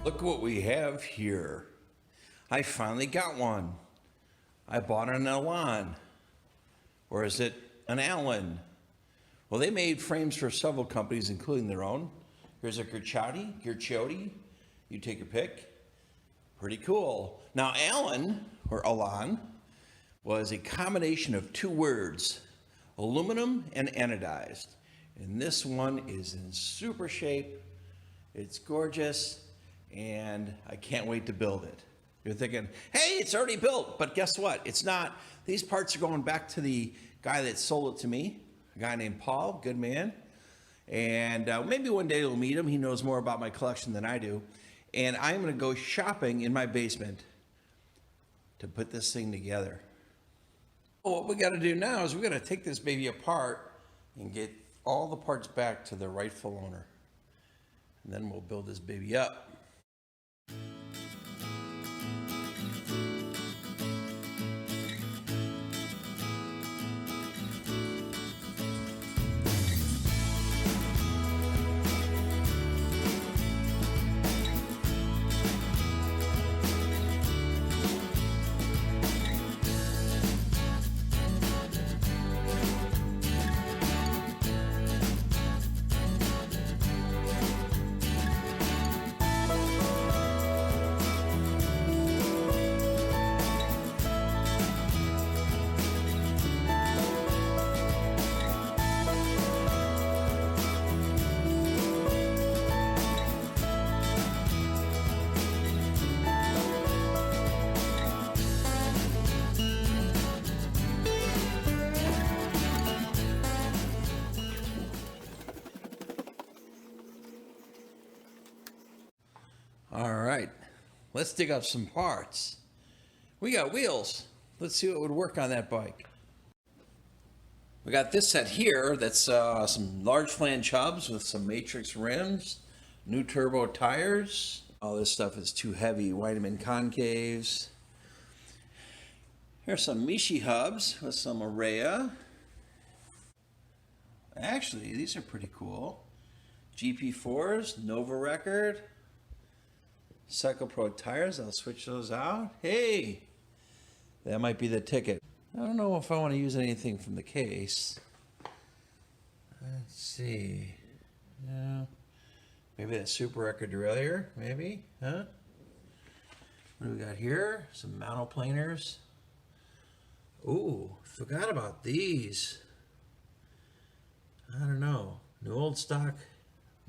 Look what we have here. I finally got one. I bought an Alan. Or is it an Alan? Well, they made frames for several companies, including their own. Here's a Guerciotti. You take your pick. Pretty cool. Now, Alan, or Alan, was a combination of two words, aluminum and anodized. And this one is in super shape. It's gorgeous, and I can't wait to build it. You're thinking, hey, it's already built, but guess what? It's not. These parts are going back to the guy that sold it to me, a guy named Paul, good man. And maybe one day you'll meet him. He knows more about my collection than I do. And I'm going to go shopping in my basement to put this thing together. What we got to do now is we got to take this baby apart and get all the parts back to the rightful owner. And then we'll build this baby up. All right, let's dig up some parts. We got wheels. Let's see what would work on that bike. We got this set here that's some large flange hubs with some matrix rims, new turbo tires. All this stuff is too heavy. Weidemann concaves. Here's some Mishi hubs with some Araya. Actually, these are pretty cool. GP4s, Nova record. Cycle Pro tires, I'll switch those out. Hey, that might be the ticket. I don't know if I want to use anything from the case. Let's see. Yeah, maybe that super record derailleur, maybe, huh? What do we got here? Some monoplaners. Ooh, forgot about these. I don't know. New old stock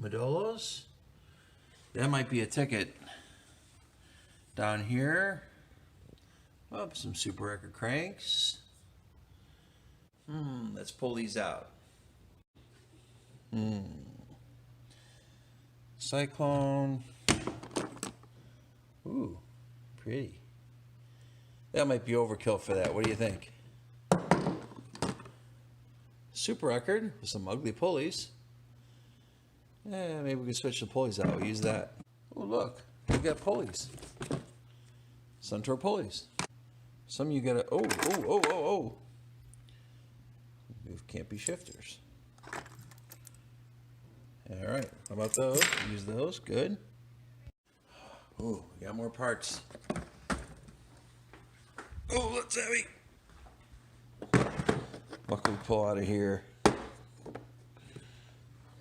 Modolos? That might be a ticket. Down here, oh, some super record cranks. Let's pull these out. Cyclone. Ooh, pretty. That might be overkill for that. What do you think? Super record with some ugly pulleys. Yeah, maybe we can switch the pulleys out. We'll use that. Oh, look, we got pulleys. Suntour pulleys. Some you gotta, oh. These can't be shifters. All right, how about those? Use those, good. Oh, we got more parts. Oh, that's heavy. What can we pull out of here?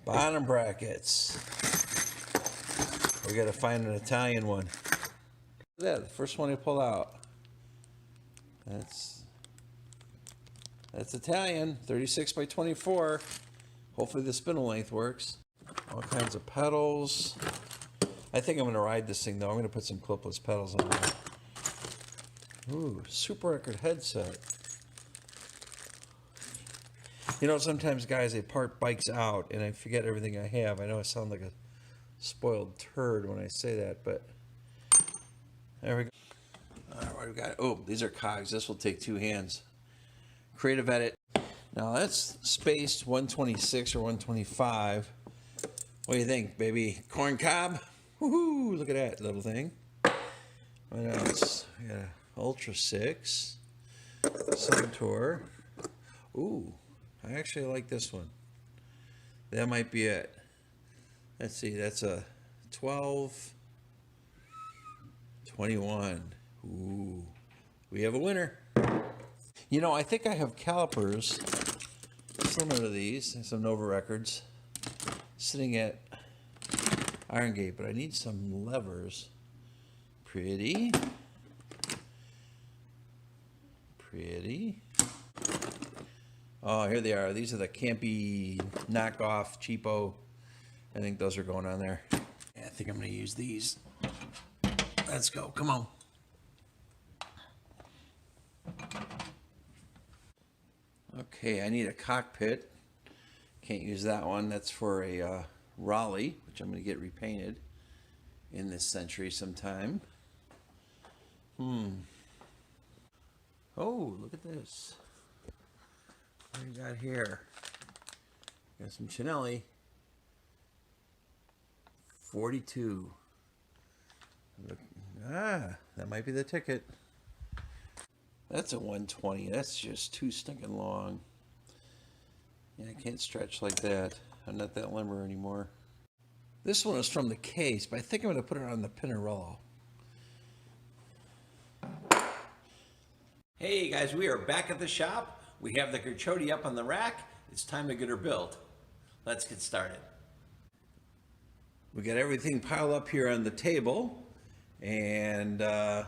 Bottom brackets. We gotta find an Italian one. Look at that, the first one I pull out. That's Italian, 36 by 24. Hopefully the spindle length works. All kinds of pedals. I think I'm gonna ride this thing though. I'm gonna put some clipless pedals on there. Ooh, super record headset. You know, sometimes guys, they part bikes out and I forget everything I have. I know I sound like a spoiled turd when I say that, but there we go. All right, we got, oh, these are cogs. This will take two hands. Creative edit. Now that's spaced 126 or 125. What do you think, baby? Corn cob? Woohoo! Look at that little thing. What else? We got Ultra 6. Suntour. Ooh, I actually like this one. That might be it. Let's see, that's a 12. 21. Ooh, we have a winner. You know, I think I have calipers similar to these, some Nova Records, sitting at iron gate, but I need some levers. Pretty. Oh, here they are. These are the campy knockoff cheapo. I think those are going on there. Yeah, I think I'm going to use these. Let's go. Come on. Okay, I need a cockpit. Can't use that one. That's for a Raleigh, which I'm going to get repainted in this century sometime. Oh, look at this. What do we got here? Got some Chinelli. 42. That might be the ticket. That's a 120. That's just too stinking long. Yeah, I can't stretch like that. I'm not that limber anymore. This one is from the case, but I think I'm going to put it on the Pinarello. Hey guys, we are back at the shop. We have the Guerciotti up on the rack. It's time to get her built. Let's get started. We got everything piled up here on the table, and yeah,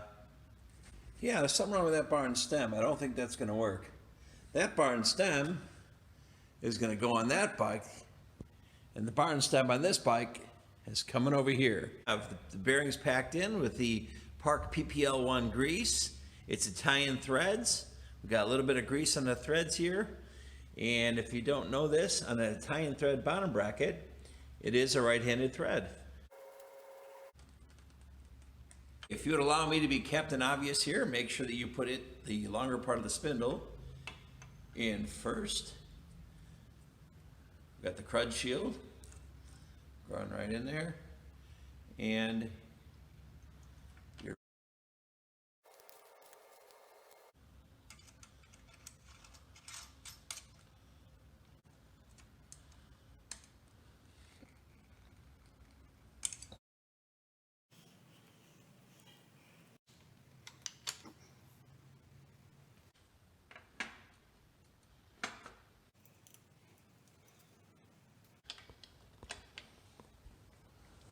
there's something wrong with that bar and stem. I don't think that's going to work. That bar and stem is going to go on that bike, and the bar and stem on this bike is coming over here. I have the bearings packed in with the Park PPL1 grease. It's Italian threads. We got a little bit of grease on the threads here, and if you don't know this, on an Italian thread bottom bracket, it is a right-handed thread. If you would allow me to be Captain Obvious here, make sure that you put the longer part of the spindle in first. Got the crud shield going right in there, and your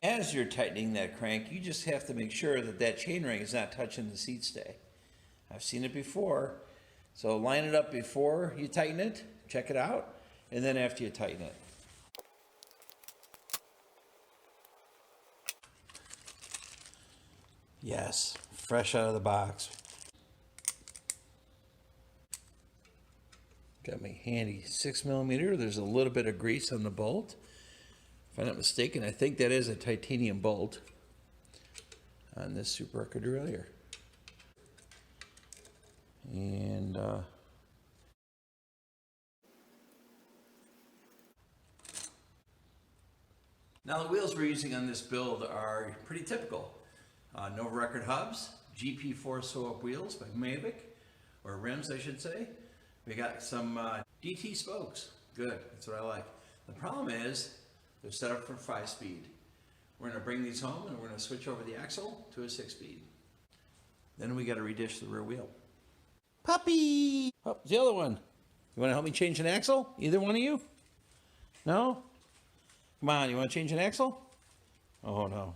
as you're tightening that crank, you just have to make sure that that chain ring is not touching the seat stay. I've seen it before. So line it up before you tighten it, check it out, and then after you tighten it. Yes, fresh out of the box. Got my handy 6mm. There's a little bit of grease on the bolt. If I'm not mistaken, I think that is a titanium bolt on this Super Derailleur. And now the wheels we're using on this build are pretty typical. Nova Record hubs, GP4 sew-up wheels by Mavic, or rims I should say. We got some DT spokes. Good, that's what I like. The problem is they're set up for 5-speed. We're going to bring these home and we're going to switch over the axle to a 6-speed. Then we got to redish the rear wheel. Puppy! Oh, the other one. You want to help me change an axle? Either one of you? No? Come on, you want to change an axle? Oh no.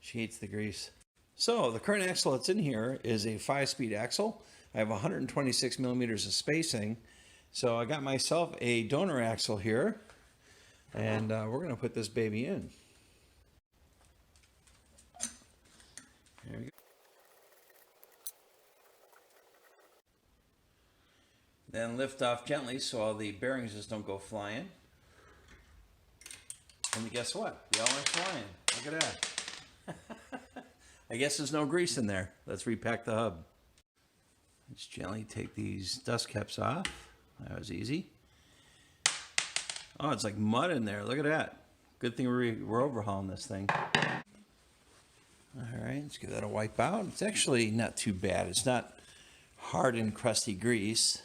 She hates the grease. So the current axle that's in here is a 5-speed axle. I have 126mm of spacing. So I got myself a donor axle here. And we're going to put this baby in. There we go. Then lift off gently so all the bearings just don't go flying. And guess what? They all went flying. Look at that. I guess there's no grease in there. Let's repack the hub. Just gently take these dust caps off. That was easy. Oh, it's like mud in there. Look at that. Good thing we're overhauling this thing. All right, let's give that a wipe out. It's actually not too bad. It's not hard and crusty grease,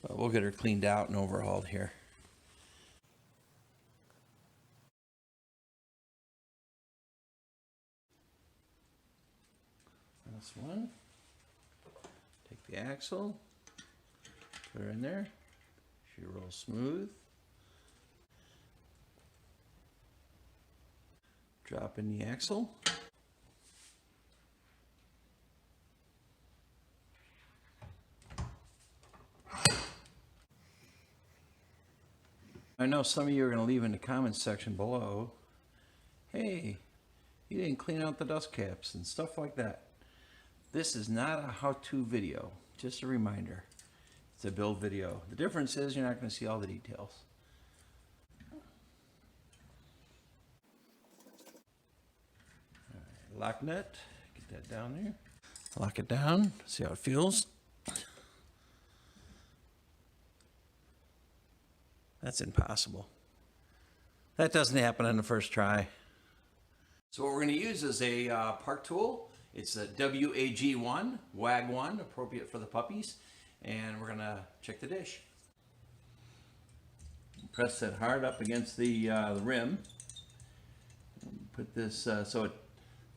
but we'll get her cleaned out and overhauled here. This one. Take the axle, put her in there. She rolls smooth. Drop in the axle. I know some of you are going to leave in the comments section below, hey, you didn't clean out the dust caps and stuff like that. This is not a how-to video, just a reminder. It's a build video. The difference is you're not going to see all the details. All right, lock nut, get that down there. Lock it down, see how it feels. That's impossible. That doesn't happen on the first try. So what we're going to use is a park tool. It's a WAG1, WAG1, appropriate for the puppies. And we're going to check the dish. Press that hard up against the rim. Put this,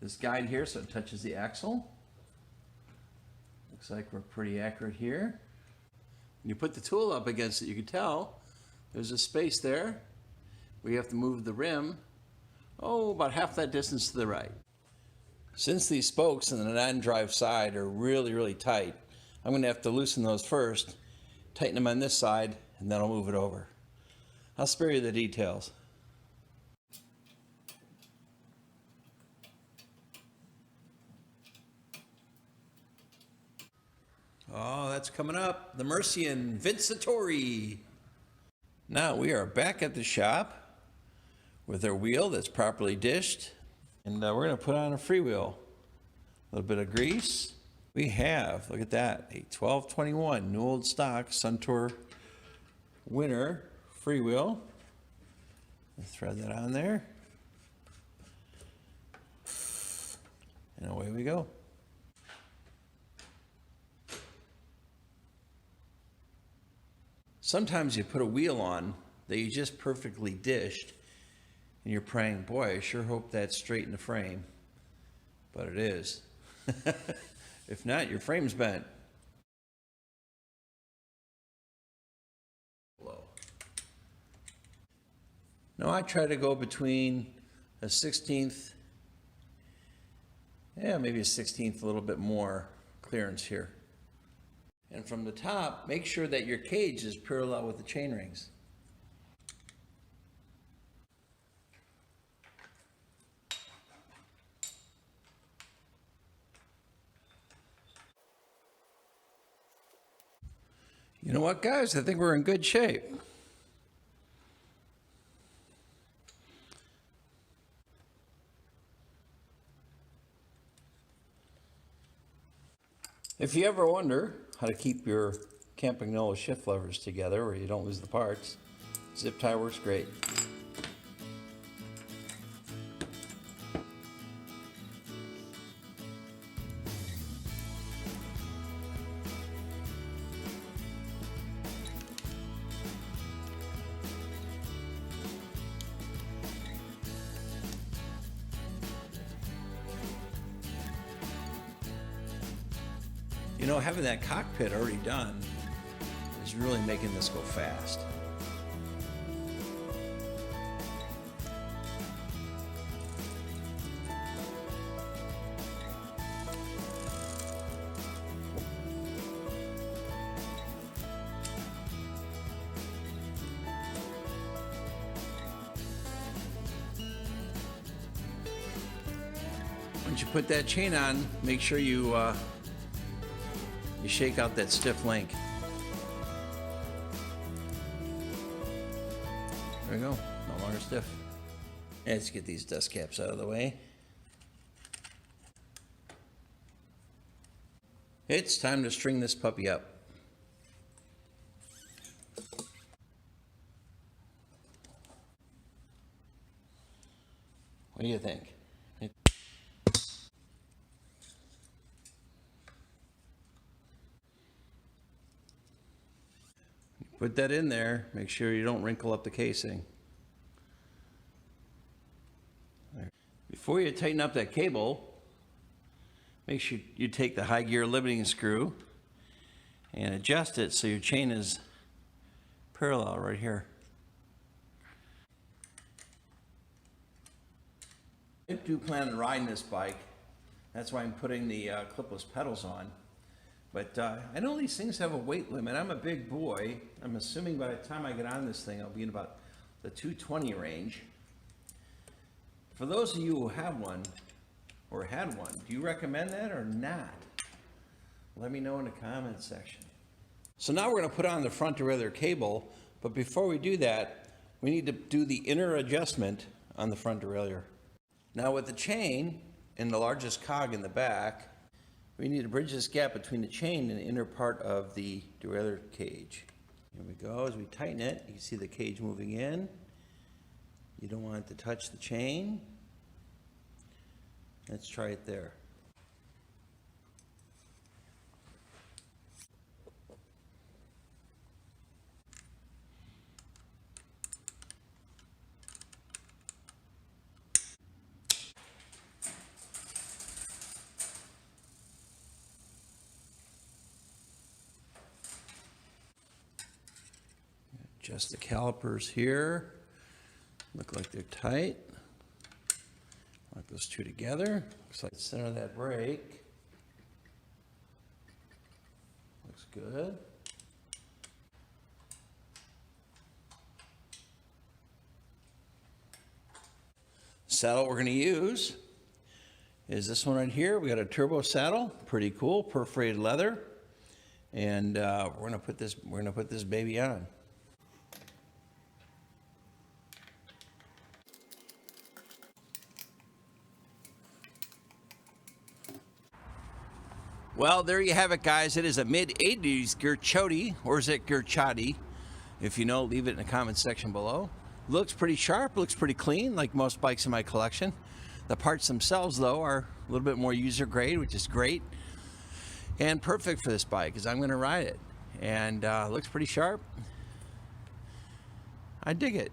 this guide here so it touches the axle. Looks like we're pretty accurate here. When you put the tool up against it, you can tell there's a space there. We have to move the rim, about half that distance to the right. Since these spokes on the non-drive side are really, really tight, I'm going to have to loosen those first, tighten them on this side, and then I'll move it over. I'll spare you the details. Oh, that's coming up. The Mercian Vintatori. Now we are back at the shop with our wheel that's properly dished, and we're going to put on a freewheel. A little bit of grease. We have, look at that, a 1221 new old stock Suntour Winter freewheel. Thread that on there, and away we go. Sometimes you put a wheel on that you just perfectly dished, and you're praying, boy, I sure hope that's straight in the frame. But it is. If not, your frame's bent. Now I try to go between a 16th, maybe a 16th, a little bit more clearance here. And from the top, make sure that your cage is parallel with the chain rings. You know what, guys? I think we're in good shape. If you ever wonder how to keep your campagnolo shift levers together where you don't lose the parts, zip tie works great. You know, having that cockpit already done is really making this go fast. Once you put that chain on, make sure you shake out that stiff link. There we go, no longer stiff. Let's get these dust caps out of the way. It's time to string this puppy up. What do you think? Put that in there, make sure you don't wrinkle up the casing. Before you tighten up that cable, make sure you take the high gear limiting screw and adjust it so your chain is parallel right here. I do plan on riding this bike. That's why I'm putting the clipless pedals on. But I know these things have a weight limit. I'm a big boy. I'm assuming by the time I get on this thing, I'll be in about the 220 range. For those of you who have one or had one, do you recommend that or not? Let me know in the comments section. So now we're going to put on the front derailleur cable, but before we do that, we need to do the inner adjustment on the front derailleur. Now with the chain and the largest cog in the back, we need to bridge this gap between the chain and the inner part of the derailleur cage. Here we go. As we tighten it, you can see the cage moving in. You don't want it to touch the chain. Let's try it there. Adjust the calipers here. Look like they're tight. Lock those two together. Looks like the center of that brake. Looks good. The saddle we're going to use is this one right here. We got a turbo saddle, pretty cool, perforated leather, and we're going to put this baby on. Well, there you have it, guys. It is a mid-80s Guerciotti, or is it Guerciotti? If you know, leave it in the comments section below. Looks pretty sharp, looks pretty clean, like most bikes in my collection. The parts themselves, though, are a little bit more user grade, which is great. And perfect for this bike, because I'm going to ride it. And looks pretty sharp. I dig it.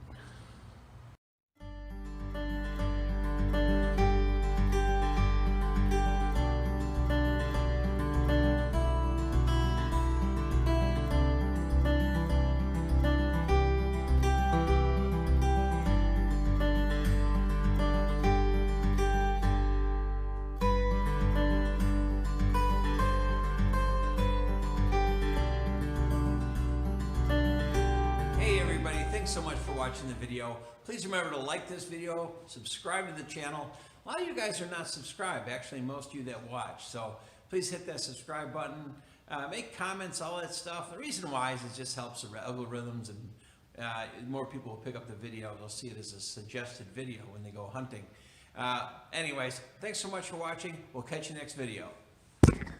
Thanks so much for watching the video. Please remember to like this video, subscribe to the channel. A lot of you guys are not subscribed, actually most of you that watch. So please hit that subscribe button, make comments, all that stuff. The reason why is it just helps the algorithms, and more people will pick up the video. They'll see it as a suggested video when they go hunting. Anyways, thanks so much for watching. We'll catch you next video.